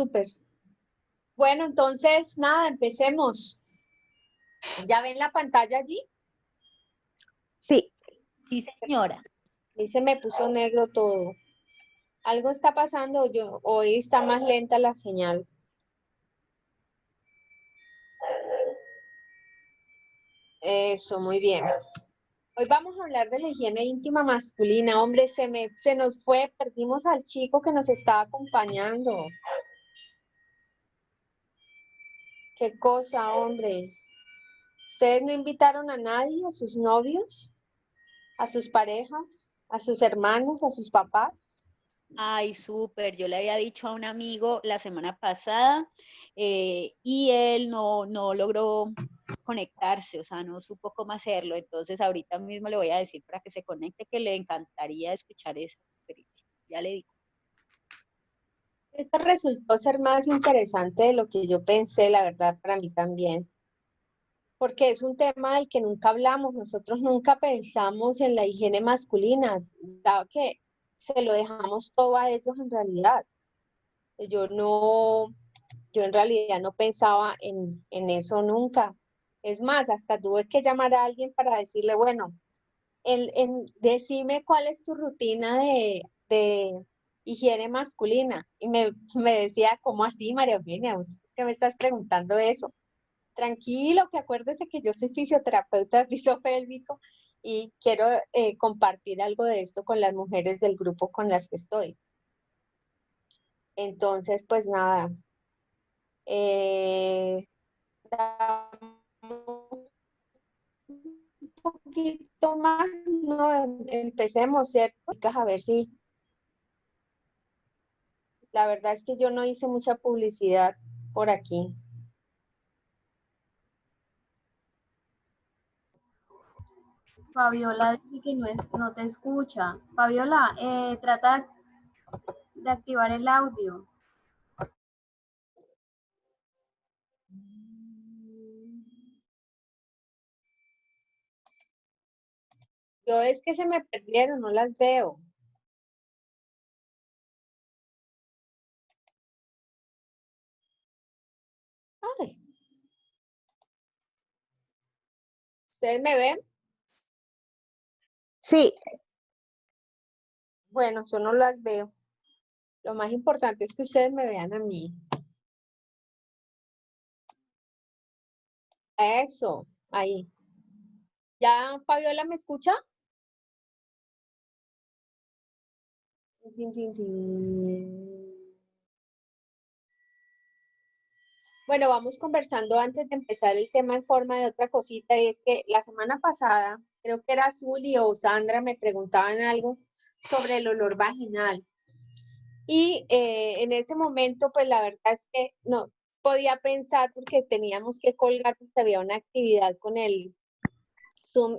súper. Bueno, entonces, nada, empecemos. ¿Ya ven la pantalla allí? Sí, Sí, señora. Ahí se me puso negro todo. Algo está pasando, hoy está más lenta la señal. Eso, muy bien. Hoy vamos a hablar de la higiene íntima masculina. Hombre, se nos fue, perdimos al chico que nos estaba acompañando. Qué cosa, hombre. ¿Ustedes no invitaron a nadie, a sus novios, a sus parejas, a sus hermanos, a sus papás? Ay, súper. Yo le había dicho a un amigo la semana pasada y él no logró conectarse, o sea, no supo cómo hacerlo. Entonces, ahorita mismo le voy a decir para que se conecte que le encantaría escuchar esa conferencia. Ya le digo. Esto resultó ser más interesante de lo que yo pensé, la verdad, para mí también. Porque es un tema del que nunca hablamos, nosotros nunca pensamos en la higiene masculina, dado que se lo dejamos todo a ellos en realidad. Yo no, yo en realidad no pensaba en eso nunca. Es más, hasta tuve que llamar a alguien para decirle, bueno, decime cuál es tu rutina de higiene masculina. Y me decía, ¿cómo así, María Eugenia? ¿Por qué me estás preguntando eso? Tranquilo, que acuérdese que yo soy fisioterapeuta de piso pélvico y quiero compartir algo de esto con las mujeres del grupo con las que estoy. Entonces, pues nada, damos un poquito más, no, empecemos, ¿cierto? A ver si, la verdad es que yo no hice mucha publicidad por aquí. Fabiola dice que no te escucha. Fabiola, trata de activar el audio. Yo es que se me perdieron, no las veo. Ay. ¿Ustedes me ven? sí, Bueno, yo no las veo. Lo más importante es que ustedes me vean a mí. Eso, ahí. ¿Ya Fabiola me escucha? Tin, tin, tin. Bueno, vamos conversando antes de empezar el tema en forma de otra cosita, y es que la semana pasada, creo que era Zuli o Sandra, me preguntaban algo sobre el olor vaginal. Y en ese momento, pues la verdad es que no podía pensar porque teníamos que colgar porque había una actividad con el Zoom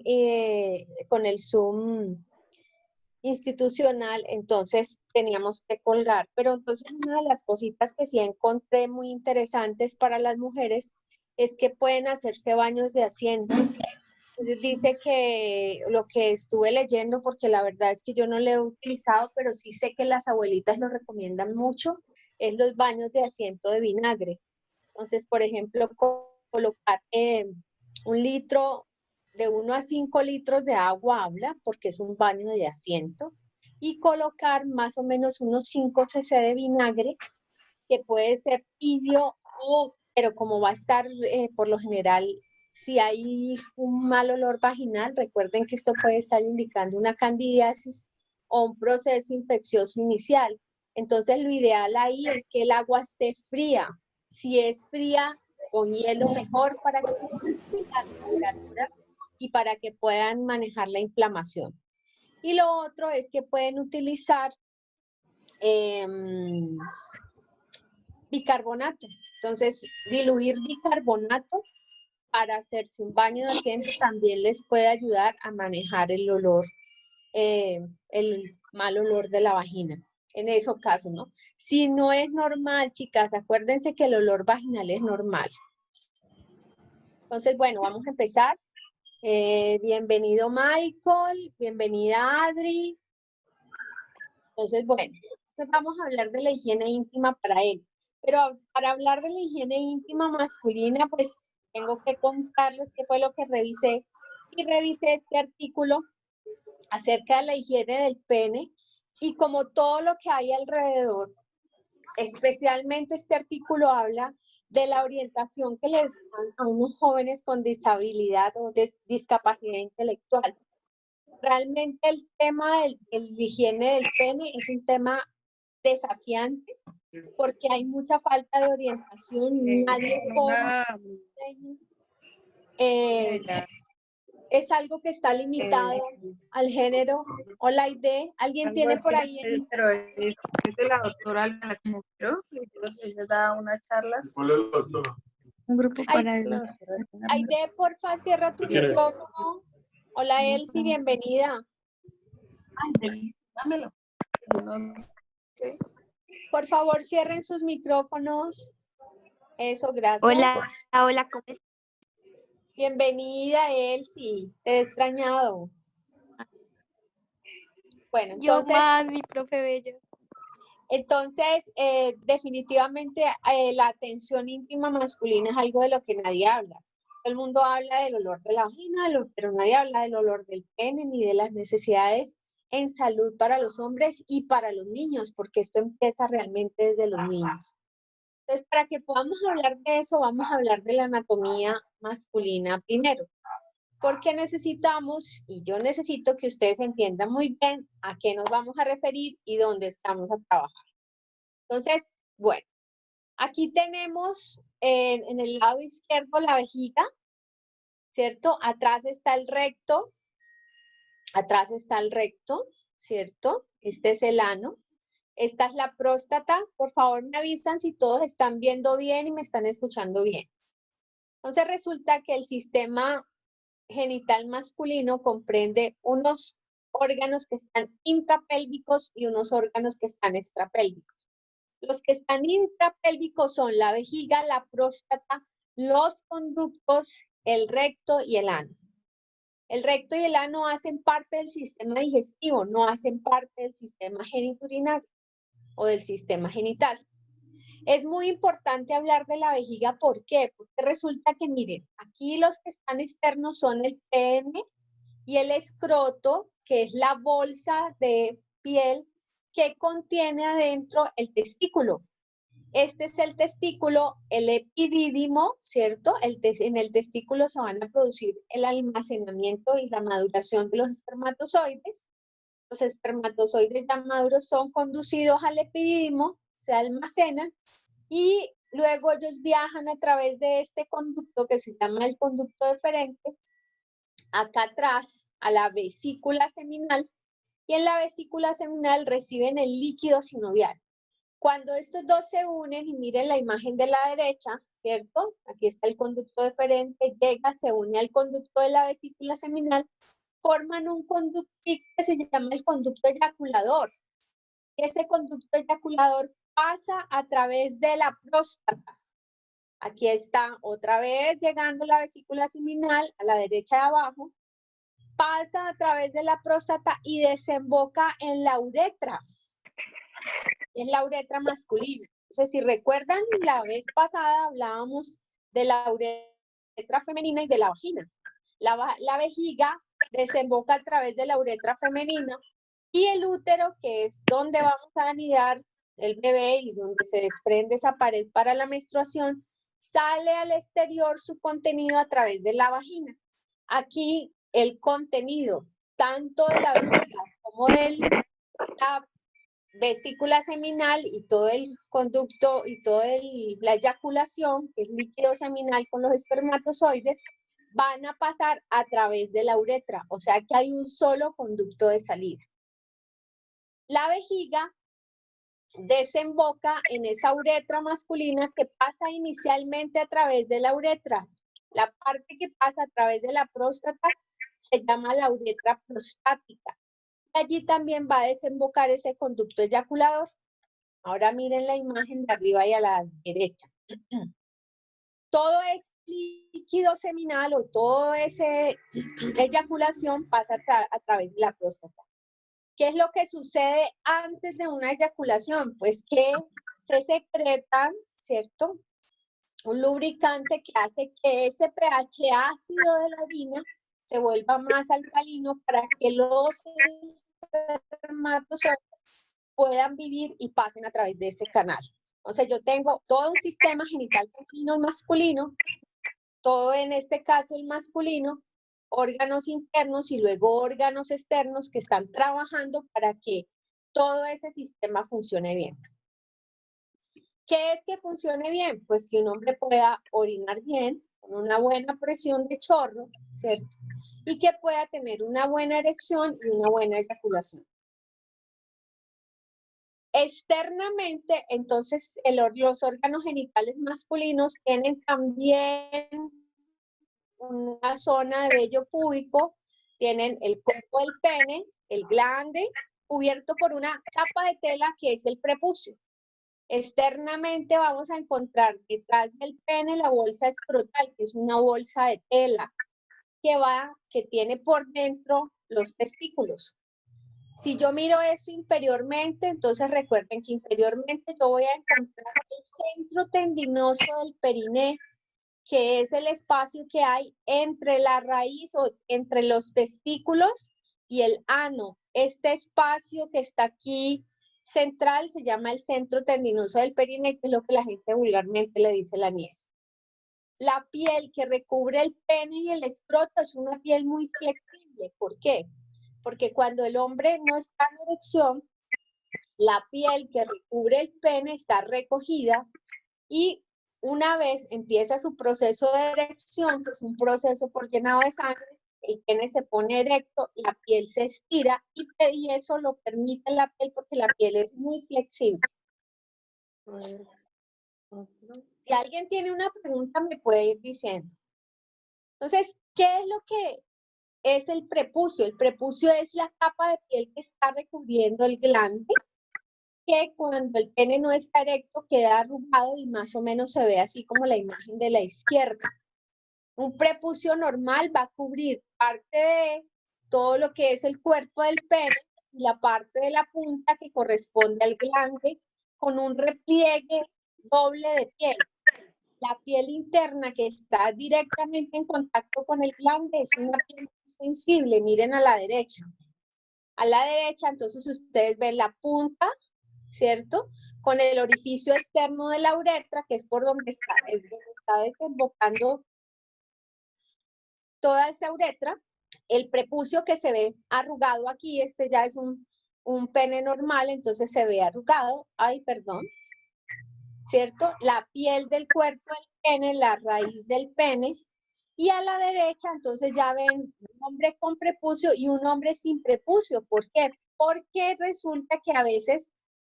institucional, entonces teníamos que colgar. Pero entonces una de las cositas que sí encontré muy interesantes para las mujeres es que pueden hacerse baños de asiento. Entonces dice que lo que estuve leyendo, porque la verdad es que yo no lo he utilizado, pero sí sé que las abuelitas lo recomiendan mucho, es los baños de asiento de vinagre. Entonces, por ejemplo, colocar 1 litro, de 1 a 5 litros de agua habla, porque es un baño de asiento, y colocar más o menos unos 5 cc de vinagre, que puede ser tibio, pero como va a estar por lo general, si hay un mal olor vaginal, recuerden que esto puede estar indicando una candidiasis o un proceso infeccioso inicial. Entonces, lo ideal ahí es que el agua esté fría. Si es fría, con hielo mejor para que la temperatura y para que puedan manejar la inflamación. Y lo otro es que pueden utilizar bicarbonato. Entonces, diluir bicarbonato para hacerse un baño de asiento también les puede ayudar a manejar el olor, el mal olor de la vagina. En esos casos, ¿no? Si no es normal, chicas, acuérdense que el olor vaginal es normal. Entonces, bueno, vamos a empezar. Bienvenido Michael, bienvenida Adri. Entonces, bueno, entonces vamos a hablar de la higiene íntima para él. Pero para hablar de la higiene íntima masculina, pues tengo que contarles qué fue lo que revisé. Y revisé este artículo acerca de la higiene del pene y como todo lo que hay alrededor. Especialmente este artículo habla de la orientación que le dan a unos jóvenes con disabilidad o discapacidad intelectual. Realmente el tema de la higiene del pene es un tema desafiante porque hay mucha falta de orientación, nadie forma. Es algo que está limitado al género. Hola, Aide. ¿Alguien tiene por ahí? Pero es de la doctora Alba Camotero, ella da unas charlas. Un grupo para el... Aide, porfa, cierra tu micrófono. Hola, Elsie, bienvenida. Ay, dámelo. No sé. Por favor, cierren sus micrófonos. Eso, gracias. Hola, ¿cómo estás? Bienvenida, Elsie. Te he extrañado. Bueno, Yo entonces... más, mi profe bella. Entonces, definitivamente la atención íntima masculina es algo de lo que nadie habla. Todo el mundo habla del olor de la vagina, pero nadie habla del olor del pene ni de las necesidades en salud para los hombres y para los niños, porque esto empieza realmente desde los niños. Entonces, para que podamos hablar de eso, vamos a hablar de la anatomía masculina primero. Porque necesitamos, y yo necesito que ustedes entiendan muy bien a qué nos vamos a referir y dónde estamos a trabajar. Entonces, bueno, aquí tenemos en el lado izquierdo la vejiga, ¿cierto? Atrás está el recto, ¿cierto? Este es el ano. Esta es la próstata. Por favor, me avisan si todos están viendo bien y me están escuchando bien. Entonces, resulta que el sistema genital masculino comprende unos órganos que están intrapélvicos y unos órganos que están extrapélvicos. Los que están intrapélvicos son la vejiga, la próstata, los conductos, el recto y el ano. El recto y el ano hacen parte del sistema digestivo, no hacen parte del sistema genitourinario o del sistema genital. Es muy importante hablar de la vejiga, ¿por qué? Porque resulta que, miren, aquí los que están externos son el pene y el escroto, que es la bolsa de piel que contiene adentro el testículo. Este es el testículo, el epidídimo, ¿cierto? En el testículo se van a producir el almacenamiento y la maduración de los espermatozoides. Los espermatozoides ya maduros son conducidos al epidídimo, se almacenan y luego ellos viajan a través de este conducto que se llama el conducto deferente, acá atrás a la vesícula seminal, y en la vesícula seminal reciben el líquido sinovial. Cuando estos dos se unen, y miren la imagen de la derecha, ¿cierto? Aquí está el conducto deferente, llega, se une al conducto de la vesícula seminal, forman un conducto que se llama el conducto eyaculador. Ese conducto eyaculador pasa a través de la próstata. Aquí está otra vez llegando la vesícula seminal a la derecha de abajo, pasa a través de la próstata y desemboca en la uretra. Es la uretra masculina. Entonces, si recuerdan, la vez pasada hablábamos de la uretra femenina y de la vagina. La vejiga desemboca a través de la uretra femenina y el útero, que es donde vamos a anidar el bebé y donde se desprende esa pared para la menstruación, sale al exterior su contenido a través de la vagina. Aquí el contenido, tanto de la vejiga como de la vesícula seminal y todo el conducto y toda la eyaculación, que es líquido seminal con los espermatozoides, van a pasar a través de la uretra, o sea que hay un solo conducto de salida. La vejiga desemboca en esa uretra masculina que pasa inicialmente a través de la uretra. La parte que pasa a través de la próstata se llama la uretra prostática. Y allí también va a desembocar ese conducto eyaculador. Ahora miren la imagen de arriba y a la derecha. Todo ese líquido seminal o toda esa eyaculación pasa a través de la próstata. ¿Qué es lo que sucede antes de una eyaculación? Pues que se secretan, ¿cierto? Un lubricante que hace que ese pH ácido de la orina se vuelva más alcalino para que los espermatozoides puedan vivir y pasen a través de ese canal. O sea, yo tengo todo un sistema genital femenino y masculino, todo en este caso el masculino, órganos internos y luego órganos externos que están trabajando para que todo ese sistema funcione bien. ¿Qué es que funcione bien? Pues que un hombre pueda orinar bien, con una buena presión de chorro, ¿cierto? Y que pueda tener una buena erección y una buena eyaculación. Externamente, entonces, los órganos genitales masculinos tienen también una zona de vello púbico, tienen el cuerpo del pene, el glande, cubierto por una capa de tela que es el prepucio. Externamente vamos a encontrar detrás del pene la bolsa escrotal, que es una bolsa de tela que tiene por dentro los testículos. Si yo miro esto inferiormente, entonces recuerden que inferiormente yo voy a encontrar el centro tendinoso del periné, que es el espacio que hay entre la raíz o entre los testículos y el ano. Este espacio que está aquí central se llama el centro tendinoso del periné, que es lo que la gente vulgarmente le dice la niés. La piel que recubre el pene y el escroto es una piel muy flexible. ¿Por qué? Porque cuando el hombre no está en erección, la piel que recubre el pene está recogida y una vez empieza su proceso de erección, que es un proceso por llenado de sangre, el pene se pone erecto, la piel se estira y eso lo permite la piel porque la piel es muy flexible. Si alguien tiene una pregunta, me puede ir diciendo. Entonces, ¿qué es lo que es el prepucio? El prepucio es la capa de piel que está recubriendo el glande, que cuando el pene no está erecto queda arrugado y más o menos se ve así como la imagen de la izquierda. Un prepucio normal va a cubrir parte de todo lo que es el cuerpo del pene y la parte de la punta que corresponde al glande con un repliegue doble de piel. La piel interna que está directamente en contacto con el glande es una piel muy sensible. Miren a la derecha. A la derecha, entonces ustedes ven la punta, ¿cierto? Con el orificio externo de la uretra, que es por donde está desembocando toda esa uretra. El prepucio que se ve arrugado aquí, este ya es un pene normal, entonces se ve arrugado. Ay, perdón. ¿Cierto? La piel del cuerpo del pene, la raíz del pene. Y a la derecha, entonces ya ven un hombre con prepucio y un hombre sin prepucio. ¿Por qué? Porque resulta que a veces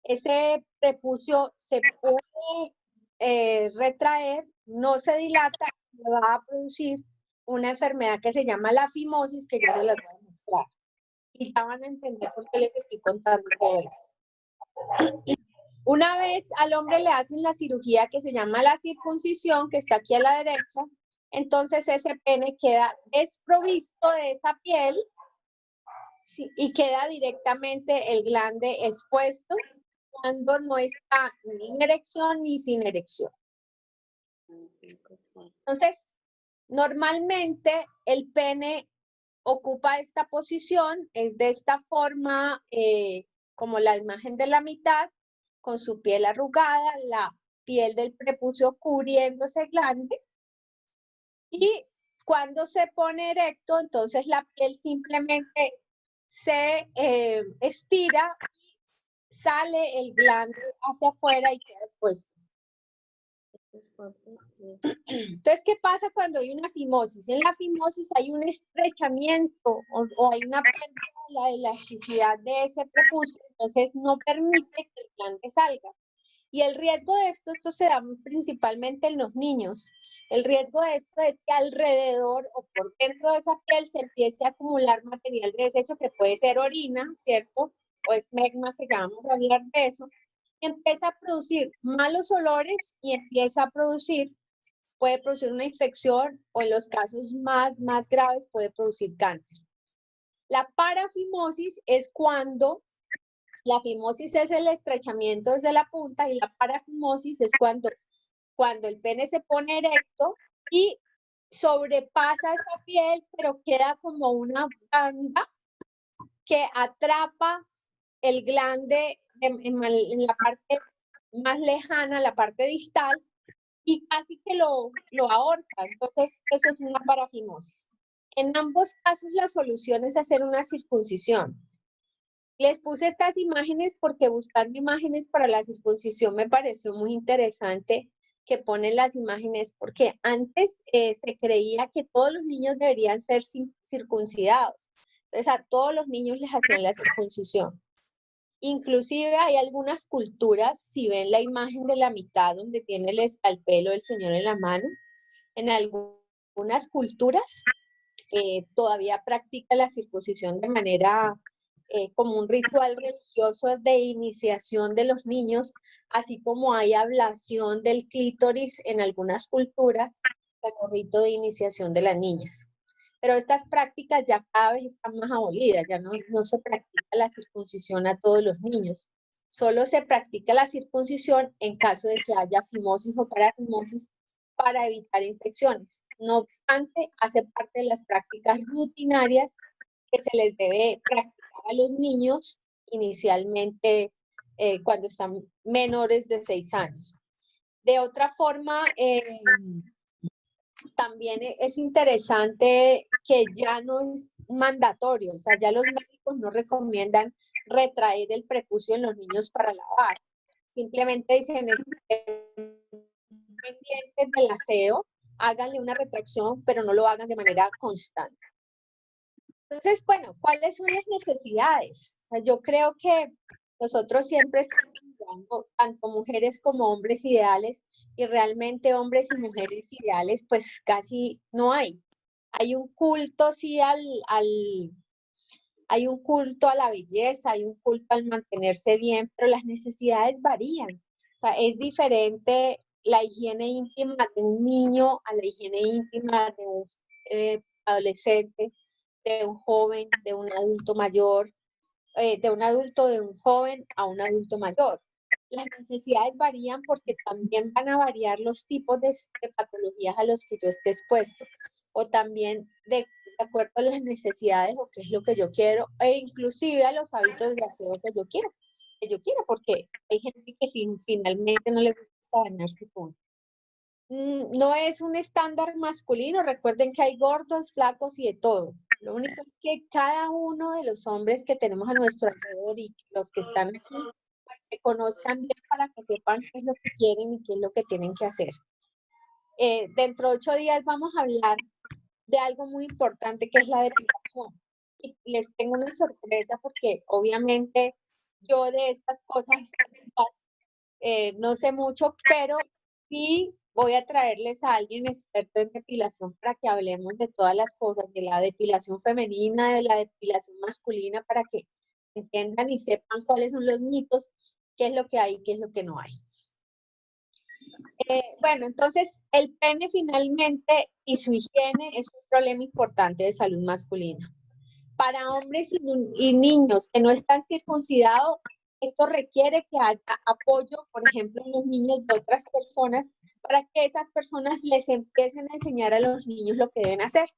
ese prepucio se puede retraer, no se dilata, y va a producir una enfermedad que se llama la fimosis, que ya se las voy a mostrar. Y ya van a entender por qué les estoy contando todo esto. Una vez al hombre le hacen la cirugía que se llama la circuncisión, que está aquí a la derecha, entonces ese pene queda desprovisto de esa piel, sí, y queda directamente el glande expuesto cuando no está ni en erección ni sin erección. Entonces, normalmente el pene ocupa esta posición, es de esta forma, como la imagen de la mitad, con su piel arrugada, la piel del prepucio cubriendo ese glande. Y cuando se pone erecto, entonces la piel simplemente se estira y sale el glande hacia afuera y queda expuesto. Entonces, ¿qué pasa cuando hay una fimosis? En la fimosis hay un estrechamiento o hay una pérdida de la elasticidad de ese prepucio, entonces no permite que el glande salga. Y el riesgo de esto se da principalmente en los niños. El riesgo de esto es que alrededor o por dentro de esa piel se empiece a acumular material de desecho que puede ser orina, ¿cierto? O esmegma, que ya vamos a hablar de eso. Empieza a producir malos olores y puede producir una infección o en los casos más graves puede producir cáncer. La parafimosis es cuando la fimosis es el estrechamiento desde la punta y la parafimosis es cuando cuando el pene se pone erecto y sobrepasa esa piel, pero queda como una banda que atrapa el glande en la parte más lejana, la parte distal, y casi que lo ahorca. Entonces, eso es una parafimosis. En ambos casos, la solución es hacer una circuncisión. Les puse estas imágenes porque buscando imágenes para la circuncisión me pareció muy interesante que ponen las imágenes, porque antes se creía que todos los niños deberían ser circuncidados. Entonces, a todos los niños les hacían la circuncisión. Inclusive hay algunas culturas, si ven la imagen de la mitad donde tiene el escalpelo del Señor en la mano, en algunas culturas todavía practican la circuncisión de manera como un ritual religioso de iniciación de los niños, así como hay ablación del clítoris en algunas culturas, como rito de iniciación de las niñas. Pero estas prácticas ya cada vez están más abolidas, ya no se practica la circuncisión a todos los niños. Solo se practica la circuncisión en caso de que haya fimosis o parafimosis para evitar infecciones. No obstante, hace parte de las prácticas rutinarias que se les debe practicar a los niños inicialmente cuando están menores de 6 años. De otra forma, también es interesante que ya no es mandatorio, o sea, ya los médicos no recomiendan retraer el prepucio en los niños para lavar. Simplemente dicen, pendientes del aseo, háganle una retracción, pero no lo hagan de manera constante. Entonces, bueno, ¿cuáles son las necesidades? O sea, yo creo que nosotros siempre estamos mirando tanto mujeres como hombres ideales, y realmente hombres y mujeres ideales pues casi no hay. Hay un culto sí hay un culto a la belleza, hay un culto al mantenerse bien, pero las necesidades varían. O sea, es diferente la higiene íntima de un niño a la higiene íntima de un adolescente, de un joven, de un adulto mayor, de un adulto, de un joven a un adulto mayor. Las necesidades varían porque también van a variar los tipos de patologías a los que yo esté expuesto, o también de acuerdo a las necesidades o qué es lo que yo quiero, e inclusive a los hábitos de aseo que yo quiero, porque hay gente que finalmente no le gusta bañarse con. No es un estándar masculino, recuerden que hay gordos, flacos y de todo. Lo único es que cada uno de los hombres que tenemos a nuestro alrededor y los que están aquí, pues se conozcan bien para que sepan qué es lo que quieren y qué es lo que tienen que hacer. Dentro de 8 días vamos a hablar de algo muy importante que es la depilación. Y les tengo una sorpresa porque obviamente yo de estas cosas no sé mucho, pero sí voy a traerles a alguien experto en depilación para que hablemos de todas las cosas, de la depilación femenina, de la depilación masculina, para que entiendan y sepan cuáles son los mitos, qué es lo que hay y qué es lo que no hay. Bueno, entonces el pene finalmente y su higiene es un problema importante de salud masculina. Para hombres y niños que no están circuncidados, esto requiere que haya apoyo, por ejemplo, en los niños de otras personas, para que esas personas les empiecen a enseñar a los niños lo que deben hacer.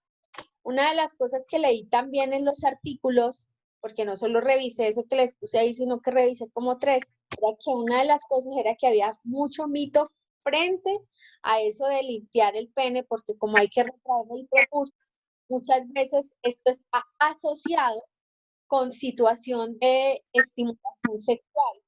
Una de las cosas que leí también en los artículos, porque no solo revisé ese que les puse ahí, sino que revisé como 3, era que una de las cosas era que había mucho mito frente a eso de limpiar el pene, porque como hay que retraer el prepucio, muchas veces esto está asociado con situación de estimulación sexual.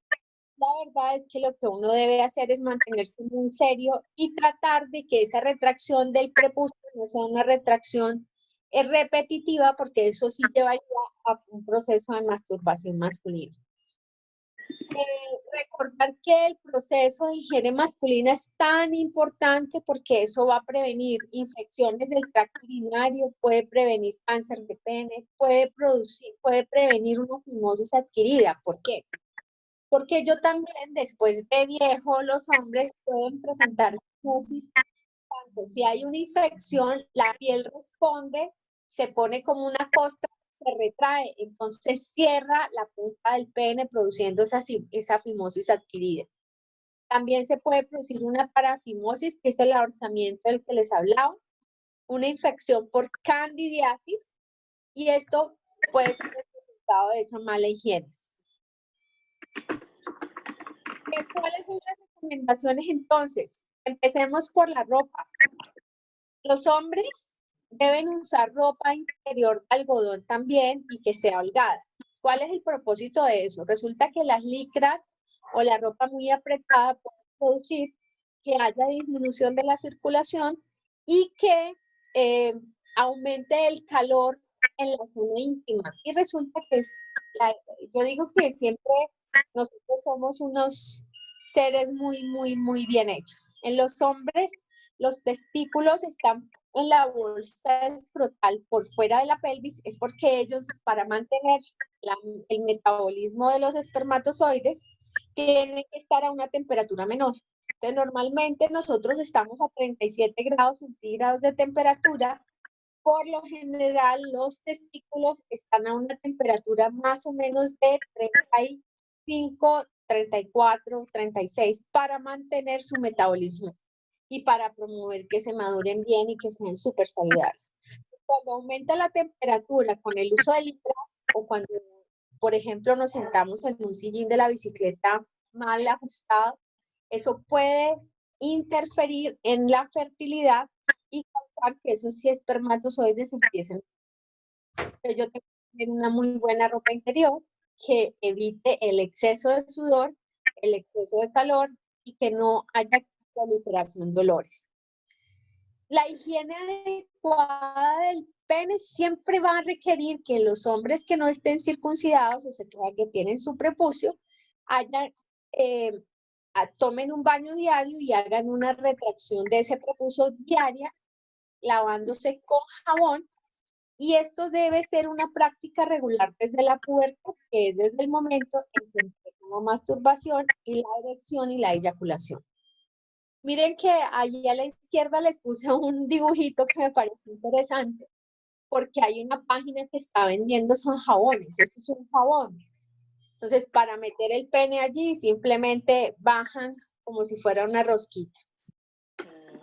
La verdad es que lo que uno debe hacer es mantenerse muy serio y tratar de que esa retracción del prepucio no sea una retracción repetitiva, porque eso sí llevaría a un proceso de masturbación masculina. Recordar que el proceso de higiene masculina es tan importante porque eso va a prevenir infecciones del tracto urinario, puede prevenir cáncer de pene, puede prevenir una fimosis adquirida. ¿Por qué? Porque yo también, después de viejo, los hombres pueden presentar fimosis. Si hay una infección, la piel responde, se pone como una costra, se retrae, entonces cierra la punta del pene produciendo esa fimosis adquirida. También se puede producir una parafimosis, que es el ahorcamiento del que les hablaba, una infección por candidiasis, y esto puede ser el resultado de esa mala higiene. ¿Cuáles son las recomendaciones entonces? Empecemos por la ropa. Los hombres deben usar ropa interior de algodón también y que sea holgada. ¿Cuál es el propósito de eso? Resulta que las licras o la ropa muy apretada pueden producir que haya disminución de la circulación y que aumente el calor en la zona íntima. Y resulta que yo digo que siempre nosotros somos unos seres muy bien hechos. En los hombres, los testículos están en la bolsa escrotal por fuera de la pelvis, es porque ellos, para mantener el metabolismo de los espermatozoides, tienen que estar a una temperatura menor. Entonces, normalmente nosotros estamos a 37 grados centígrados de temperatura. Por lo general, los testículos están a una temperatura más o menos de 35, 34, 36 para mantener su metabolismo y para promover que se maduren bien y que sean súper saludables. Cuando aumenta la temperatura con el uso de licras o cuando, por ejemplo, nos sentamos en un sillín de la bicicleta mal ajustado, eso puede interferir en la fertilidad y causar que esos espermatozoides empiecen. Entonces, yo tengo que tener una muy buena ropa interior que evite el exceso de sudor, el exceso de calor y que no haya proliferación de dolores. La higiene adecuada del pene siempre va a requerir que los hombres que no estén circuncidados, o sea, que tienen su prepucio, tomen un baño diario y hagan una retracción de ese prepucio diaria, lavándose con jabón. Y esto debe ser una práctica regular desde la pubertad, que es desde el momento en que empieza la masturbación y la erección y la eyaculación. Miren que allí a la izquierda les puse un dibujito que me pareció interesante, porque hay una página que está vendiendo son jabones. Esto es un jabón. Entonces, para meter el pene allí, simplemente bajan como si fuera una rosquita.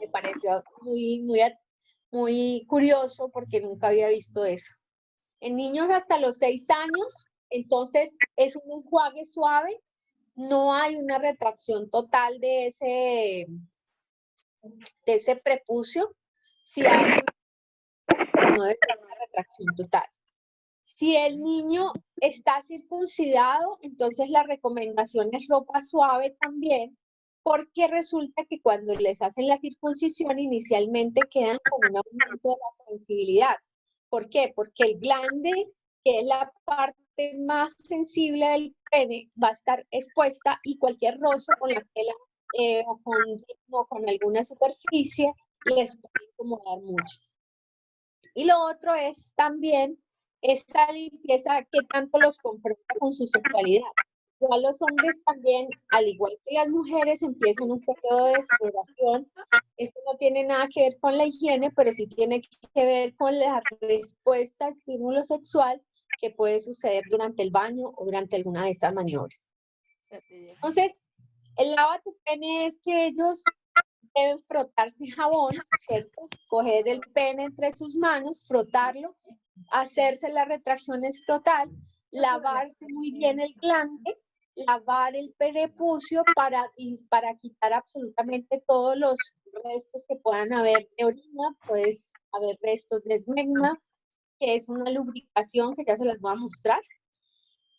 Me pareció muy curioso porque nunca había visto eso. En niños hasta los 6 años, entonces es un enjuague suave, no hay una retracción total de ese prepucio, si hay, pero no debe ser una retracción total. Si el niño está circuncidado, entonces la recomendación es ropa suave también, porque resulta que cuando les hacen la circuncisión inicialmente quedan con un aumento de la sensibilidad. ¿Por qué? Porque el glande, que es la parte más sensible del pene, va a estar expuesta y cualquier roce con la tela o con alguna superficie les puede incomodar mucho. Y lo otro es también esa limpieza que tanto los confronta con su sexualidad. Igual los hombres también, al igual que las mujeres, empiezan un periodo de exploración. Esto no tiene nada que ver con la higiene, pero sí tiene que ver con la respuesta al estímulo sexual que puede suceder durante el baño o durante alguna de estas maniobras. Entonces, el lava tu pene es que ellos deben frotarse jabón, ¿cierto? Coger el pene entre sus manos, frotarlo, hacerse la retracción escrotal, lavarse muy bien el glande, lavar el prepucio para quitar absolutamente todos los restos que puedan haber de orina, puedes haber restos de esmegma, que es una lubricación que ya se las voy a mostrar.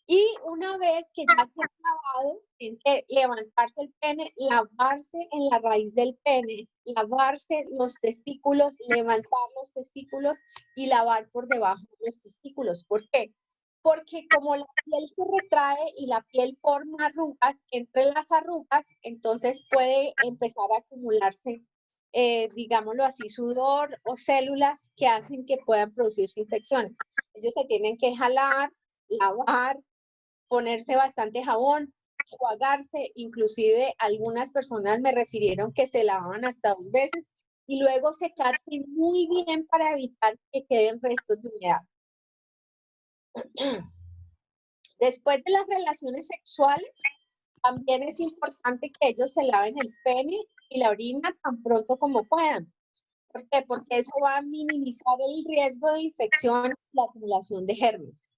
Y una vez que ya se ha lavado, tienen que levantarse el pene, lavarse en la raíz del pene, lavarse los testículos, levantar los testículos y lavar por debajo de los testículos. ¿Por qué? Porque como la piel se retrae y la piel forma arrugas, entre las arrugas, entonces puede empezar a acumularse, digámoslo así, sudor o células que hacen que puedan producirse infecciones. Ellos se tienen que jalar, lavar, ponerse bastante jabón, enjuagarse, inclusive algunas personas me refirieron que se lavaban hasta 2 veces y luego secarse muy bien para evitar que queden restos de humedad. Después de las relaciones sexuales, También es importante que ellos se laven el pene y la orina tan pronto como puedan. ¿Por qué? Porque eso va a minimizar el riesgo de infecciones y la acumulación de gérmenes.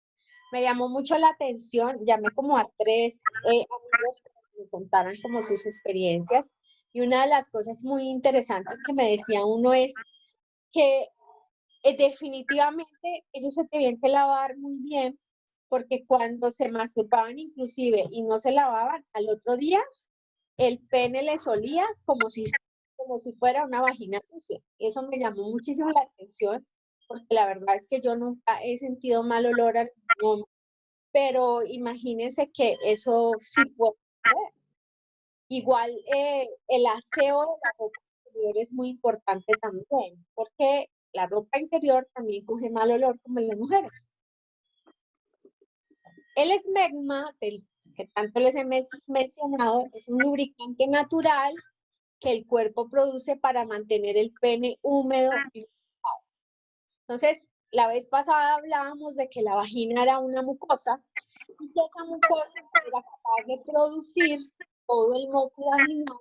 Me llamó mucho la atención, llamé como a 3 amigos para que me contaran como sus experiencias, y una de las cosas muy interesantes que me decía uno es que definitivamente ellos se tenían que lavar muy bien, porque cuando se masturbaban inclusive y no se lavaban, al otro día el pene les olía como si fuera una vagina sucia. Eso me llamó muchísimo la atención, porque la verdad es que yo nunca he sentido mal olor a ningún hombre, pero imagínense que eso sí puede ser. Igual el aseo de la ropa interior es muy importante también, porque la ropa interior también coge mal olor como en las mujeres. El esmegma, que tanto les he mencionado, es un lubricante natural que el cuerpo produce para mantener el pene húmedo y lubricado. Entonces, la vez pasada hablábamos de que la vagina era una mucosa y que esa mucosa era capaz de producir todo el moco vaginal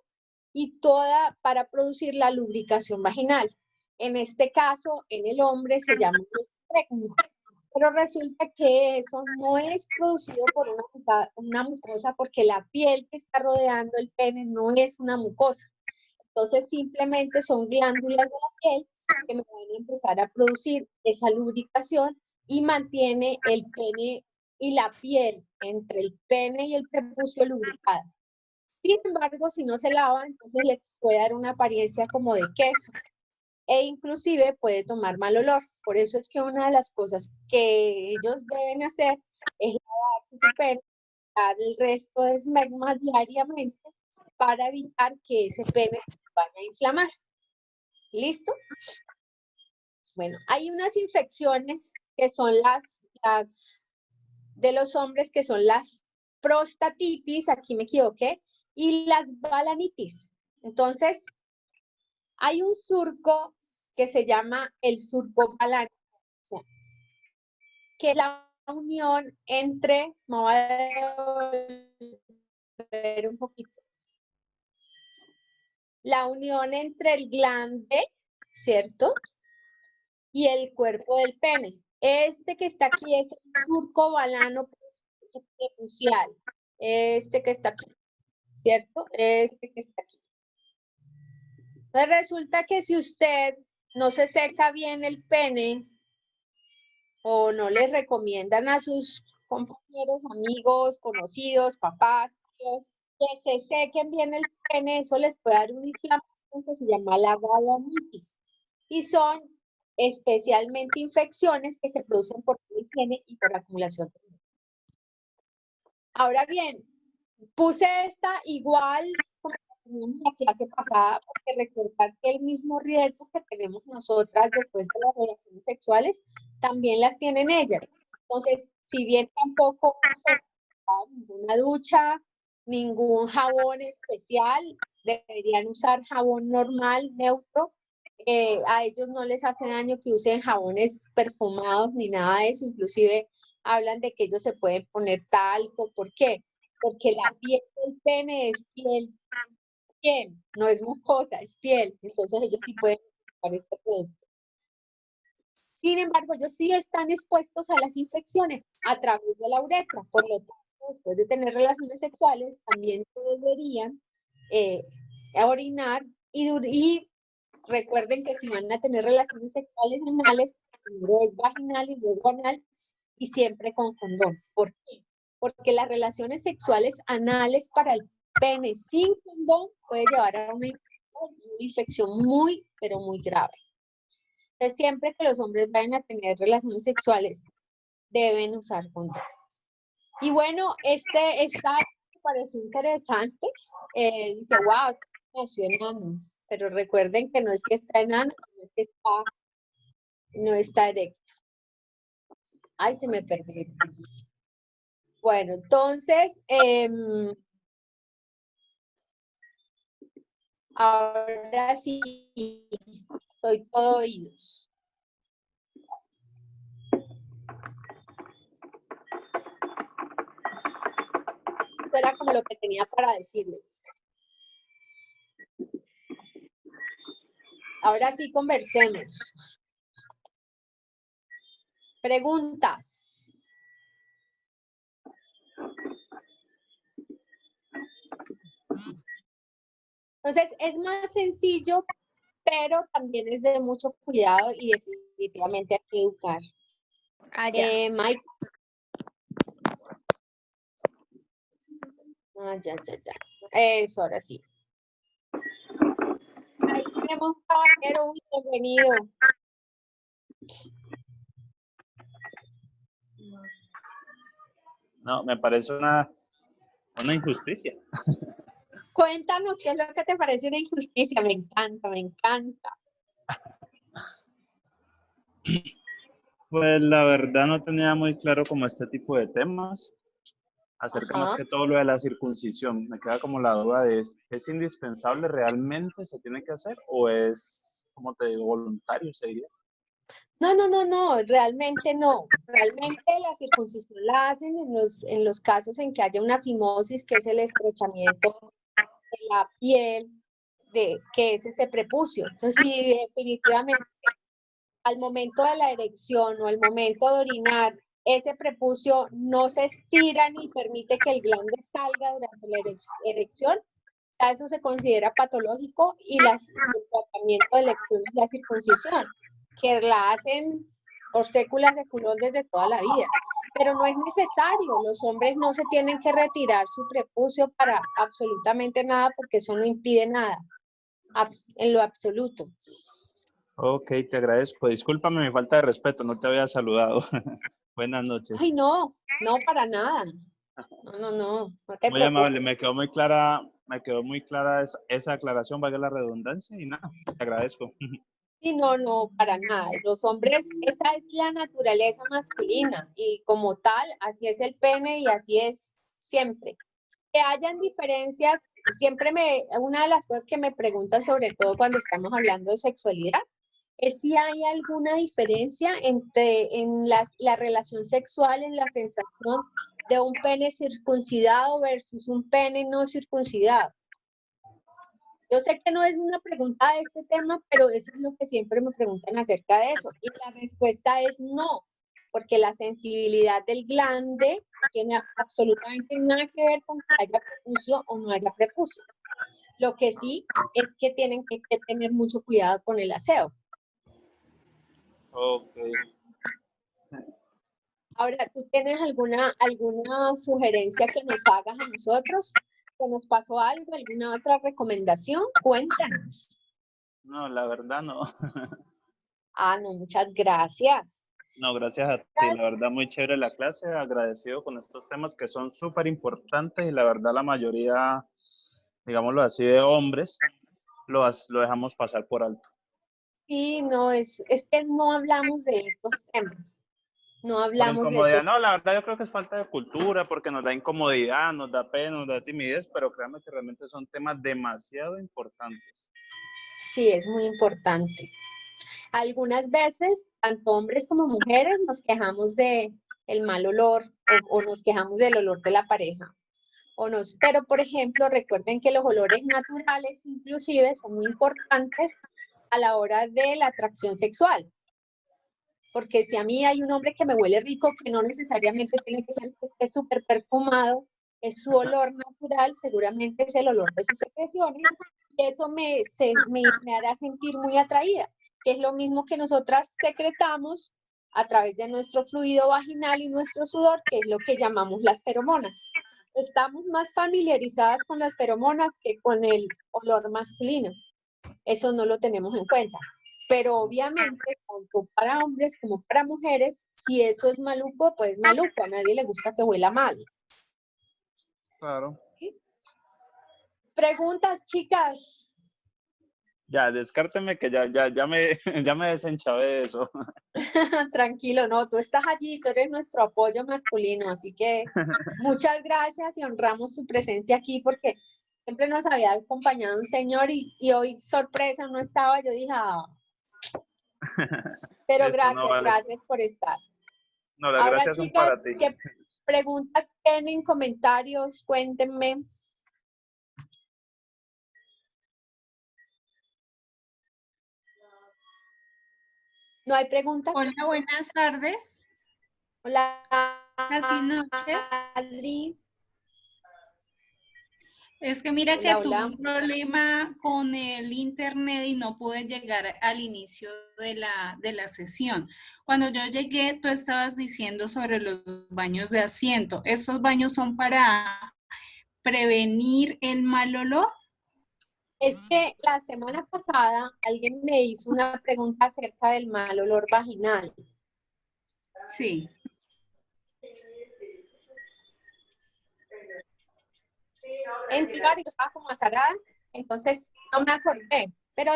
y toda para producir la lubricación vaginal. En este caso, en el hombre se llama esmegma. Pero resulta que eso no es producido por una mucosa, porque la piel que está rodeando el pene no es una mucosa. Entonces simplemente son glándulas de la piel que me van a empezar a producir esa lubricación y mantiene el pene y la piel entre el pene y el prepucio lubricada. Sin embargo, si no se lava, entonces le puede dar una apariencia como de queso e inclusive puede tomar mal olor. Por eso es que una de las cosas que ellos deben hacer es lavarse su pene, dar el resto de esmegma diariamente para evitar que ese pene se vaya a inflamar. ¿Listo? Bueno, hay unas infecciones que son las de los hombres, que son las prostatitis, aquí me equivoqué, y las balanitis. Entonces, hay un surco que se llama el surco balánico, o sea, que es la unión entre, me voy a ver un poquito, la unión entre el glande, ¿cierto? Y el cuerpo del pene. Este que está aquí es el surco balano prepucial. Este que está aquí, ¿cierto? Este que está aquí. Entonces resulta que si usted no se seca bien el pene, o no les recomiendan a sus compañeros, amigos, conocidos, papás, tíos, que se sequen bien el pene, eso les puede dar una inflamación que se llama la balanitis. Y son especialmente infecciones que se producen por higiene y por acumulación. Ahora bien, puse esta igual como en la clase pasada, porque recordar que el mismo riesgo que tenemos nosotras después de las relaciones sexuales, también las tienen ellas. Entonces, si bien tampoco usan ninguna ducha, ningún jabón especial, deberían usar jabón normal, neutro. A ellos no les hace daño que usen jabones perfumados ni nada de eso, inclusive hablan de que ellos se pueden poner talco. ¿Por qué? Porque la piel del pene es piel, no es mucosa, es piel. Entonces ellos sí pueden usar este producto. Sin embargo, ellos sí están expuestos a las infecciones a través de la uretra. Por lo tanto, después de tener relaciones sexuales, también deberían orinar y recuerden que si van a tener relaciones sexuales anales, primero es vaginal y luego anal, y siempre con condón. ¿Por qué? Porque las relaciones sexuales anales para el pene sin condón puede llevar a una infección muy, pero muy grave. Entonces, siempre que los hombres vayan a tener relaciones sexuales, deben usar condón. Y bueno, esta me pareció interesante. Dice, wow, nació enano. Pero recuerden que no es que está enano, sino que no está erecto. Ay, se me perdió. Bueno, entonces, ahora sí, soy todo oídos. Eso era como lo que tenía para decirles. Ahora sí conversemos. Preguntas. Entonces, es más sencillo, pero también es de mucho cuidado y definitivamente hay que educar. Mike. Ya. Eso, ahora sí. Ahí tenemos un caballero, bienvenido. No, me parece una injusticia. Cuéntanos qué es lo que te parece una injusticia. Me encanta, me encanta. Pues la verdad no tenía muy claro como este tipo de temas, acerca más que todo lo de la circuncisión. Me queda como la duda de, ¿es indispensable realmente? ¿Se tiene que hacer? ¿O es, como te digo, voluntario, se diría? No, realmente no. Realmente la circuncisión la hacen en los casos en que haya una fimosis, que es el estrechamiento de la piel, que es ese prepucio. Entonces, sí, definitivamente, al momento de la erección o al momento de orinar, ese prepucio no se estira ni permite que el glande salga durante la erección, a eso se considera patológico y el tratamiento de elección es la circuncisión, que la hacen por sécula seculón desde toda la vida. Pero no es necesario, los hombres no se tienen que retirar su prepucio para absolutamente nada porque eso no impide nada, en lo absoluto. Ok, te agradezco. Discúlpame mi falta de respeto, no te había saludado. Buenas noches. Ay, no para nada. No te Muy preocupes. amable, me quedó muy clara esa aclaración, valga la redundancia, y nada, te agradezco. Y no, para nada. Los hombres, esa es la naturaleza masculina y como tal, así es el pene y así es siempre. Que hayan diferencias, una de las cosas que me preguntan sobre todo cuando estamos hablando de sexualidad, es si hay alguna diferencia en la relación sexual, en la sensación de un pene circuncidado versus un pene no circuncidado. Yo sé que no es una pregunta de este tema, pero eso es lo que siempre me preguntan acerca de eso. Y la respuesta es no, porque la sensibilidad del glande no tiene absolutamente nada que ver con que haya prepucio o no haya prepucio. Lo que sí es que tienen que tener mucho cuidado con el aseo. Ok. Ahora, ¿tú tienes alguna sugerencia que nos hagas a nosotros? ¿Que nos pasó algo? ¿Alguna otra recomendación? Cuéntanos. No, la verdad no. No, muchas gracias. No, gracias a ti. La verdad, muy chévere la clase. Agradecido con estos temas que son súper importantes y la verdad la mayoría, digámoslo así, de hombres, lo dejamos pasar por alto. Sí, no, es que no hablamos de estos temas. No Por hablamos de incomodidad, esos. no, la verdad yo creo que es falta de cultura porque nos da incomodidad, nos da pena, nos da timidez, pero créanme que realmente son temas demasiado importantes. Sí, es muy importante. Algunas veces, tanto hombres como mujeres, nos quejamos de el mal olor o nos quejamos del olor de la pareja. Pero, por ejemplo, recuerden que los olores naturales inclusive son muy importantes a la hora de la atracción sexual. Porque si a mí hay un hombre que me huele rico, que no necesariamente tiene que ser que esté súper perfumado, es su olor natural, seguramente es el olor de sus secreciones, y eso me hará sentir muy atraída, que es lo mismo que nosotras secretamos a través de nuestro fluido vaginal y nuestro sudor, que es lo que llamamos las feromonas. Estamos más familiarizadas con las feromonas que con el olor masculino. Eso no lo tenemos en cuenta. Pero obviamente, tanto para hombres como para mujeres, si eso es maluco, pues maluco. A nadie le gusta que huela mal. Claro. ¿Sí? Preguntas, chicas. Ya, descárteme que ya me desenchavé de eso. Tranquilo, no, tú estás allí, tú eres nuestro apoyo masculino, así que muchas gracias y honramos su presencia aquí porque siempre nos había acompañado un señor y hoy, sorpresa, no estaba. Yo dije, pero Listo, no, vale. gracias por estar. No, las Ahora, gracias son chicas, para ti. preguntas tienen, comentarios, cuéntenme. ¿No hay preguntas? Hola, buenas tardes. Hola, Casi noches. Adri. Es que mira que Hola, tuve hola. un problema con el internet y no pude llegar al inicio de la sesión. Cuando yo llegué, tú estabas diciendo sobre los baños de asiento. ¿Estos baños son para prevenir el mal olor? Es que la semana pasada alguien me hizo una pregunta acerca del mal olor vaginal. Sí. Claro, yo estaba como azarada, entonces no me acordé, pero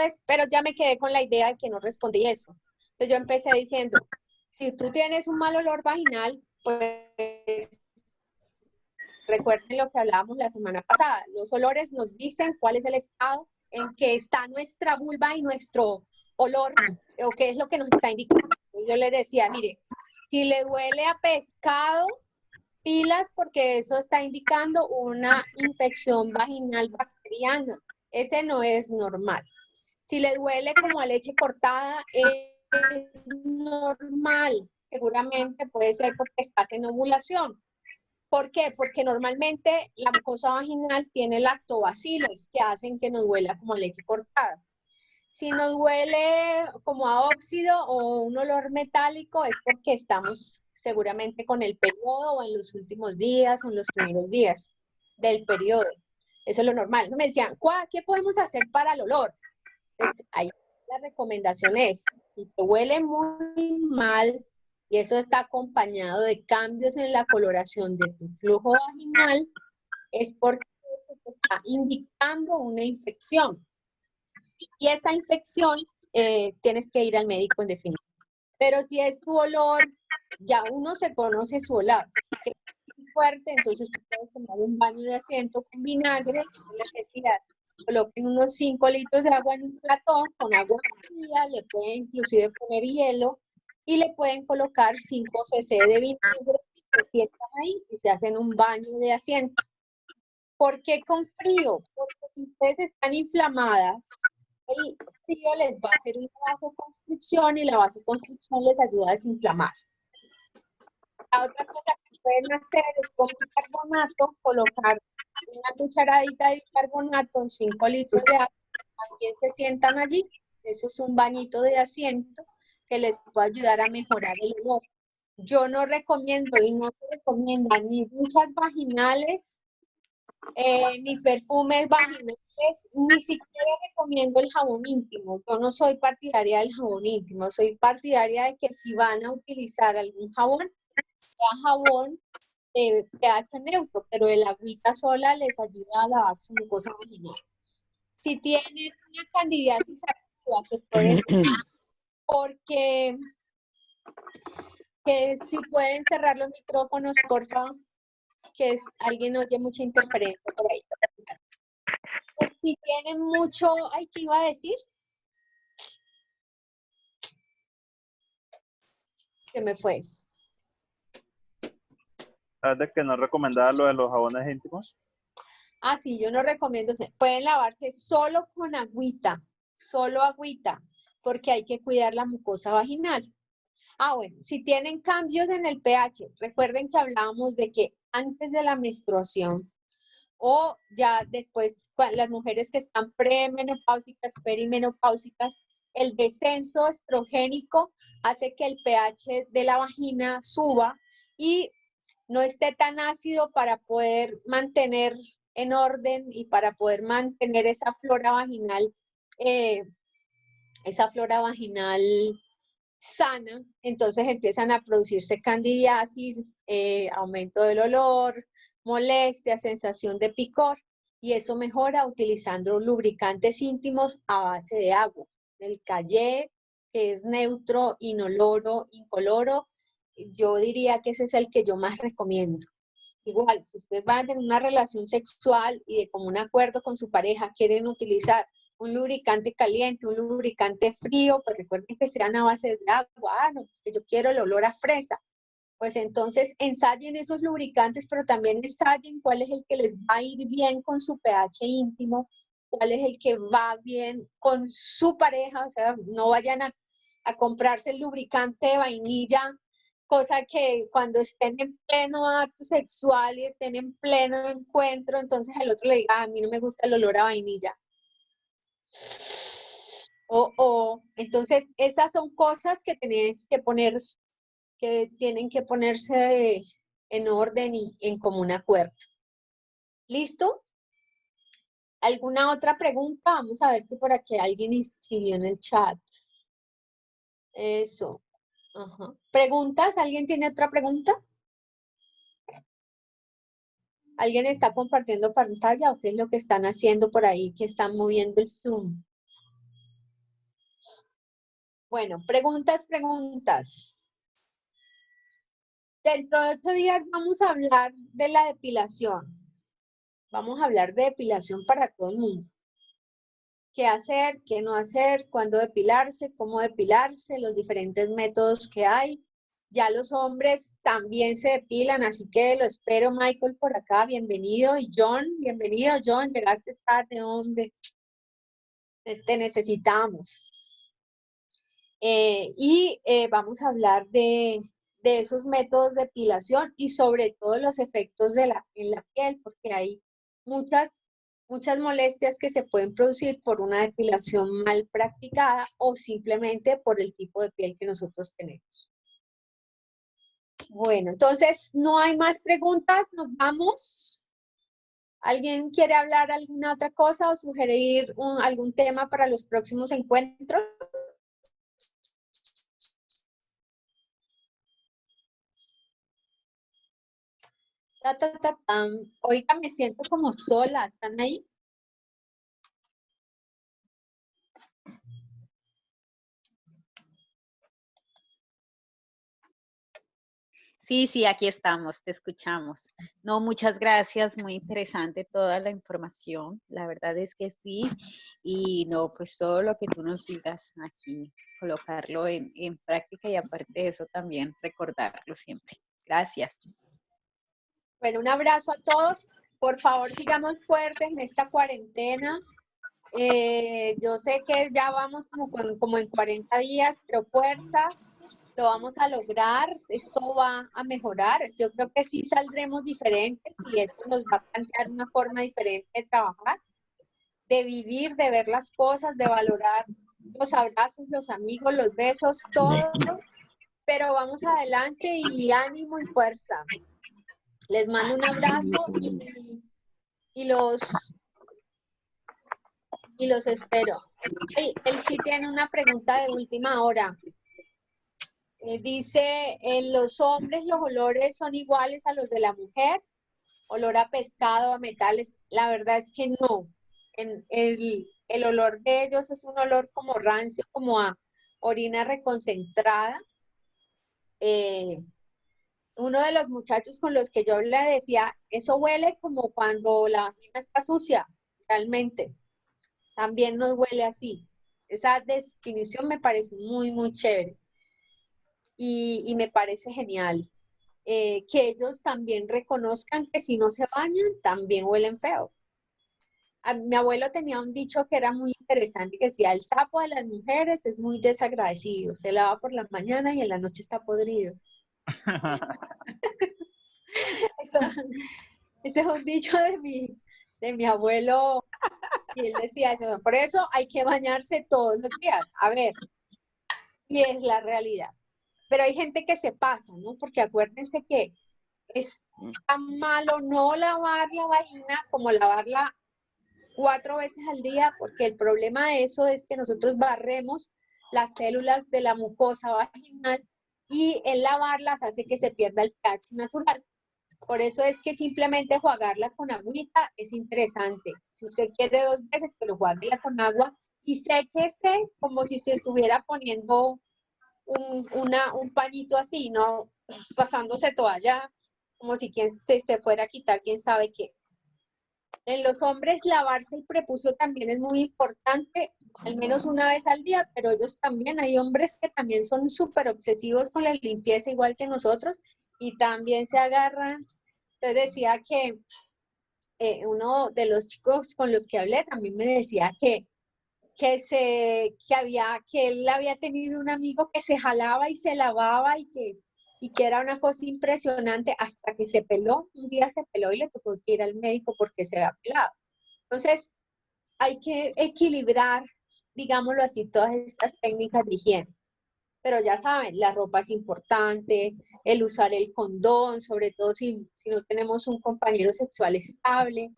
ya me quedé con la idea de que no respondí eso. Entonces yo empecé diciendo, si tú tienes un mal olor vaginal, pues recuerden lo que hablábamos la semana pasada. Los olores nos dicen cuál es el estado en que está nuestra vulva y nuestro olor, o qué es lo que nos está indicando. Yo le decía, mire, si le huele a pescado, pilas, porque eso está indicando una infección vaginal bacteriana. Ese no es normal. Si le duele como a leche cortada, es normal. Seguramente puede ser porque estás en ovulación. ¿Por qué? Porque normalmente la mucosa vaginal tiene lactobacilos que hacen que nos huela como a leche cortada. Si nos huele como a óxido o un olor metálico es porque estamos seguramente con el periodo o en los últimos días o en los primeros días del periodo. Eso es lo normal. Me decían, ¿qué podemos hacer para el olor? Pues ahí la recomendación es, si te huele muy mal y eso está acompañado de cambios en la coloración de tu flujo vaginal, es porque eso te está indicando una infección. Y esa infección tienes que ir al médico en definitiva. Pero si es tu olor, ya uno se conoce su olor, que es muy fuerte, entonces tú puedes tomar un baño de asiento con vinagre, les decía, coloquen unos 5 litros de agua en un platón con agua fría, le pueden inclusive poner hielo y le pueden colocar 5 cc de vinagre, se sientan ahí y se hacen un baño de asiento. ¿Por qué con frío? Porque si ustedes están inflamadas, el frío les va a hacer una vasoconstricción y la vasoconstricción les ayuda a desinflamar. La otra cosa que pueden hacer es con bicarbonato, colocar una cucharadita de bicarbonato en 5 litros de agua, también se sientan allí, eso es un bañito de asiento que les puede ayudar a mejorar el olor. Yo no recomiendo y no se recomienda ni duchas vaginales, ni perfumes vaginales, ni siquiera recomiendo el jabón íntimo. Yo no soy partidaria del jabón íntimo, soy partidaria de que si van a utilizar algún jabón, sea jabón de pH neutro, pero el agüita sola les ayuda a lavar su mucosa vaginal. Si tienen una candidiasis activa, que puede ser porque si pueden cerrar los micrófonos, por favor, que alguien oye mucha interferencia por ahí. Pues si tienen mucho, ay, ¿qué iba a decir? Se me fue. ¿Sabes de que no recomendaba lo de los jabones íntimos? Ah, sí, yo no recomiendo, pueden lavarse solo con agüita, solo agüita, porque hay que cuidar la mucosa vaginal. Ah, bueno, si tienen cambios en el pH, recuerden que hablábamos de que antes de la menstruación o ya después, las mujeres que están premenopáusicas, perimenopáusicas, el descenso estrogénico hace que el pH de la vagina suba y no esté tan ácido para poder mantener en orden y para poder mantener esa flora vaginal sana. Entonces empiezan a producirse candidiasis, aumento del olor, molestia, sensación de picor, y eso mejora utilizando lubricantes íntimos a base de agua. El Cayet, que es neutro, inoloro, incoloro, yo diría que ese es el que yo más recomiendo. Igual, si ustedes van a tener una relación sexual y de común acuerdo con su pareja quieren utilizar un lubricante caliente, un lubricante frío, pues recuerden que sean a base de agua. Ah, no, es que yo quiero el olor a fresa. Pues entonces ensayen esos lubricantes, pero también ensayen cuál es el que les va a ir bien con su pH íntimo, cuál es el que va bien con su pareja, o sea, no vayan a comprarse el lubricante de vainilla, cosa que cuando estén en pleno acto sexual y estén en pleno encuentro, entonces el otro le diga, a mí no me gusta el olor a vainilla. Entonces esas son cosas que tienen que ponerse en orden y en común acuerdo. ¿Listo? ¿Alguna otra pregunta? Vamos a ver que por aquí alguien escribió en el chat. Eso. Ajá. ¿Preguntas? ¿Alguien tiene otra pregunta? ¿Alguien está compartiendo pantalla o qué es lo que están haciendo por ahí, que están moviendo el Zoom? Bueno, preguntas. Dentro de 8 días vamos a hablar de la depilación. Vamos a hablar de depilación para todo el mundo. Qué hacer, qué no hacer, cuándo depilarse, cómo depilarse, los diferentes métodos que hay. Ya los hombres también se depilan, así que lo espero, Michael, por acá. Bienvenido. Y John, bienvenido, John. Llegaste tarde, hombre. Te necesitamos. Vamos a hablar de esos métodos de depilación y sobre todo los efectos en la piel, porque hay muchas molestias que se pueden producir por una depilación mal practicada o simplemente por el tipo de piel que nosotros tenemos. Bueno, entonces no hay más preguntas, nos vamos. ¿Alguien quiere hablar alguna otra cosa o sugerir algún tema para los próximos encuentros? Oiga, me siento como sola, ¿están ahí? Sí, aquí estamos, te escuchamos. No, muchas gracias, muy interesante toda la información, la verdad es que sí, y no, pues todo lo que tú nos digas aquí, colocarlo en práctica y aparte de eso también recordarlo siempre. Gracias. Bueno, un abrazo a todos. Por favor, sigamos fuertes en esta cuarentena. Yo sé que ya vamos como en 40 días, pero fuerza, lo vamos a lograr, esto va a mejorar. Yo creo que sí saldremos diferentes y eso nos va a plantear una forma diferente de trabajar, de vivir, de ver las cosas, de valorar los abrazos, los amigos, los besos, todo. Pero vamos adelante y ánimo y fuerza. Les mando un abrazo y los espero. Él sí tiene una pregunta de última hora. Dice, ¿en los hombres los olores son iguales a los de la mujer? Olor a pescado, a metales. La verdad es que no. El olor de ellos es un olor como rancio, como a orina reconcentrada. Uno de los muchachos con los que yo le decía, eso huele como cuando la vagina está sucia, realmente. También nos huele así. Esa definición me parece muy chévere. Y me parece genial que ellos también reconozcan que si no se bañan, también huelen feo. Mi abuelo tenía un dicho que era muy interesante, que decía, el sapo de las mujeres es muy desagradecido, se lava por la mañana y en la noche está podrido. Ese es un dicho de mi abuelo, y él decía eso, por eso hay que bañarse todos los días, a ver, y es la realidad. Pero hay gente que se pasa, ¿no? Porque acuérdense que es tan malo no lavar la vagina como lavarla 4 veces al día, porque el problema de eso es que nosotros barremos las células de la mucosa vaginal y el lavarlas hace que se pierda el pH natural. Por eso es que simplemente jugarla con agüita es interesante. Si usted quiere 2 veces, pero jugarla con agua y séquese como si se estuviera poniendo un pañito así, no pasándose toalla, como si se fuera a quitar quién sabe qué. En los hombres lavarse el prepucio también es muy importante, al menos una vez al día, pero ellos también, hay hombres que también son súper obsesivos con la limpieza igual que nosotros y también se agarran. Entonces decía que uno de los chicos con los que hablé también me decía que él había tenido un amigo que se jalaba y se lavaba y que era una cosa impresionante hasta que se peló. Un día se peló y le tocó que ir al médico porque se había pelado. Entonces, hay que equilibrar, digámoslo así, todas estas técnicas de higiene. Pero ya saben, la ropa es importante, el usar el condón, sobre todo si no tenemos un compañero sexual estable.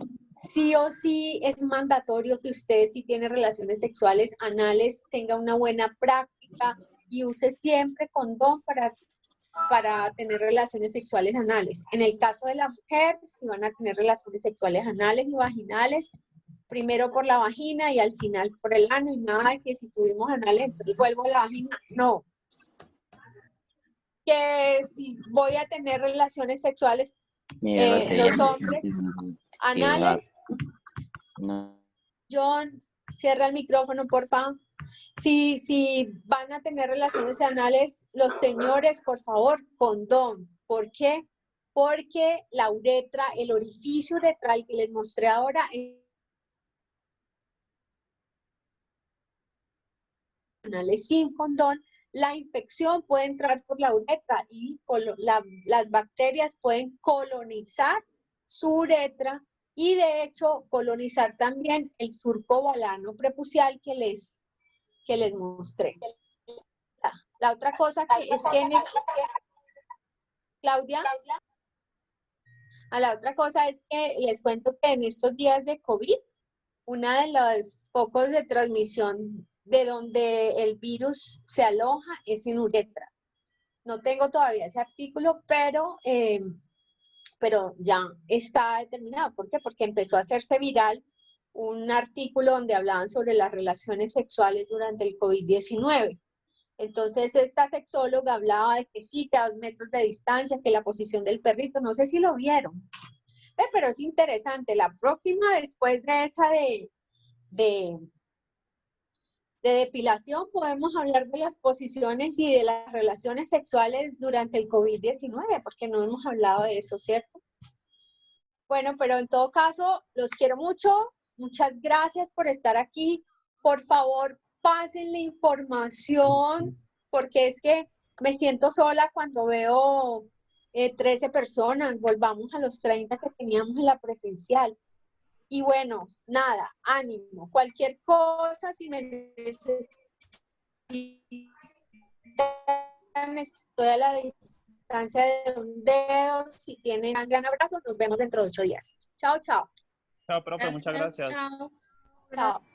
Sí o sí es mandatorio que usted, si tiene relaciones sexuales anales, tenga una buena práctica y use siempre condón para tener relaciones sexuales anales. En el caso de la mujer, si van a tener relaciones sexuales anales y vaginales, primero por la vagina y al final por el ano, y nada de que si tuvimos anales, entonces vuelvo a la vagina. No. Que si voy a tener relaciones sexuales, los hombres anales. John, cierra el micrófono, por favor. Si van a tener relaciones anales, los señores, por favor, condón. ¿Por qué? Porque la uretra, el orificio uretral que les mostré ahora, anales sin condón, la infección puede entrar por la uretra y las bacterias pueden colonizar su uretra y de hecho colonizar también el surco balano prepucial que les mostré. La otra cosa que es que Claudia, la otra cosa es que les cuento que en estos días de COVID, una de los focos de transmisión de donde el virus se aloja es en uretra. No tengo todavía ese artículo, pero ya está determinado. ¿Por qué? Porque empezó a hacerse viral un artículo donde hablaban sobre las relaciones sexuales durante el COVID-19. Entonces, esta sexóloga hablaba de que sí, que a 2 metros de distancia, que la posición del perrito, no sé si lo vieron. Pero es interesante. La próxima, después de esa de depilación, podemos hablar de las posiciones y de las relaciones sexuales durante el COVID-19, porque no hemos hablado de eso, ¿cierto? Bueno, pero en todo caso, los quiero mucho. Muchas gracias por estar aquí. Por favor, pasen la información, porque es que me siento sola cuando veo 13 personas. Volvamos a los 30 que teníamos en la presencial. Y bueno, nada, ánimo. Cualquier cosa, si me necesitan, estoy a la distancia de un dedo. Si tienen un gran abrazo, nos vemos dentro de 8 días. Chao, chao. Chao, profe, muchas gracias. Chao. Chao.